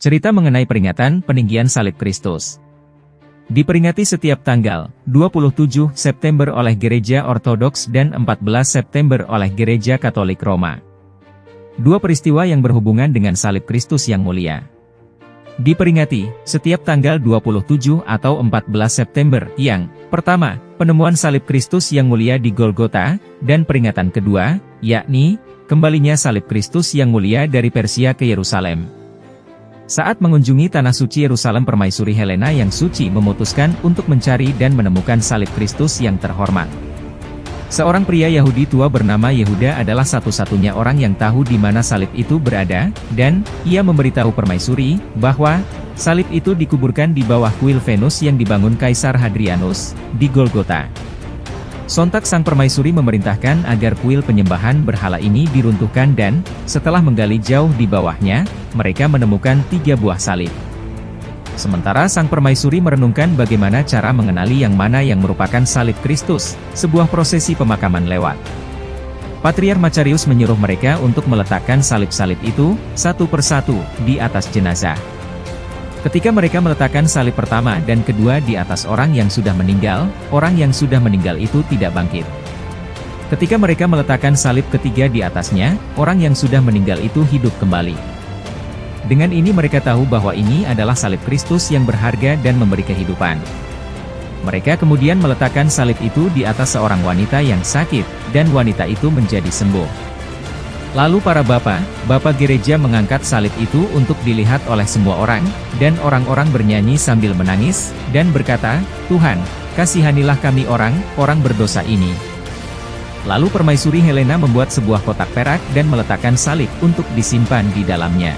Cerita mengenai peringatan peninggian salib Kristus. Diperingati setiap tanggal 27 September oleh Gereja Ortodoks dan 14 September oleh Gereja Katolik Roma. Dua peristiwa yang berhubungan dengan salib Kristus yang mulia. Diperingati setiap tanggal 27 atau 14 September, yang pertama, penemuan salib Kristus yang mulia di Golgota, dan peringatan kedua, yakni kembalinya salib Kristus yang mulia dari Persia ke Yerusalem. Saat mengunjungi Tanah Suci Yerusalem, Permaisuri Helena yang suci memutuskan untuk mencari dan menemukan salib Kristus yang terhormat. Seorang pria Yahudi tua bernama Yehuda adalah satu-satunya orang yang tahu di mana salib itu berada, dan ia memberitahu Permaisuri bahwa salib itu dikuburkan di bawah kuil Venus yang dibangun Kaisar Hadrianus di Golgota. Sontak sang permaisuri memerintahkan agar kuil penyembahan berhala ini diruntuhkan dan, setelah menggali jauh di bawahnya, mereka menemukan 3 buah salib. Sementara sang permaisuri merenungkan bagaimana cara mengenali yang mana yang merupakan salib Kristus, sebuah prosesi pemakaman lewat. Patriark Macarius menyuruh mereka untuk meletakkan salib-salib itu, satu persatu, di atas jenazah. Ketika mereka meletakkan salib pertama dan kedua di atas orang yang sudah meninggal, orang yang sudah meninggal itu tidak bangkit. Ketika mereka meletakkan salib ketiga di atasnya, orang yang sudah meninggal itu hidup kembali. Dengan ini mereka tahu bahwa ini adalah salib Kristus yang berharga dan memberi kehidupan. Mereka kemudian meletakkan salib itu di atas seorang wanita yang sakit, dan wanita itu menjadi sembuh. Lalu para bapak gereja mengangkat salib itu untuk dilihat oleh semua orang, dan orang-orang bernyanyi sambil menangis, dan berkata, "Tuhan, kasihanilah kami orang berdosa ini." Lalu Permaisuri Helena membuat sebuah kotak perak dan meletakkan salib untuk disimpan di dalamnya.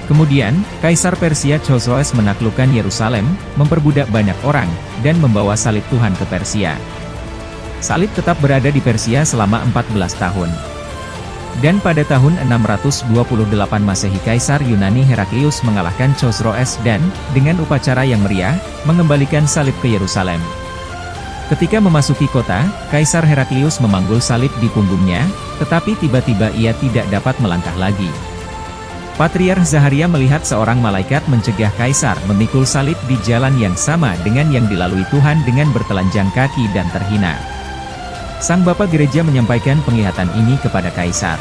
Kemudian, Kaisar Persia Chosroes menaklukkan Yerusalem, memperbudak banyak orang, dan membawa salib Tuhan ke Persia. Salib tetap berada di Persia selama 14 tahun. Dan pada tahun 628 Masehi Kaisar Yunani Heraklius mengalahkan Chosroes dan, dengan upacara yang meriah, mengembalikan salib ke Yerusalem. Ketika memasuki kota, Kaisar Heraklius memanggul salib di punggungnya, tetapi tiba-tiba ia tidak dapat melangkah lagi. Patriark Zaharia melihat seorang malaikat mencegah Kaisar memikul salib di jalan yang sama dengan yang dilalui Tuhan dengan bertelanjang kaki dan terhina. Sang Bapak Gereja menyampaikan penglihatan ini kepada Kaisar.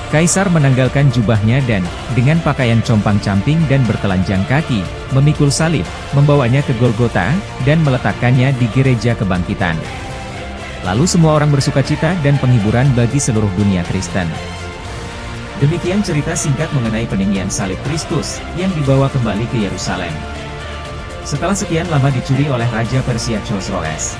Kaisar menanggalkan jubahnya dan, dengan pakaian compang-camping dan bertelanjang kaki, memikul salib, membawanya ke Golgota, dan meletakkannya di Gereja Kebangkitan. Lalu semua orang bersukacita dan penghiburan bagi seluruh dunia Kristen. Demikian cerita singkat mengenai peninggian salib Kristus, yang dibawa kembali ke Yerusalem. Setelah sekian lama dicuri oleh Raja Persia Chosroes.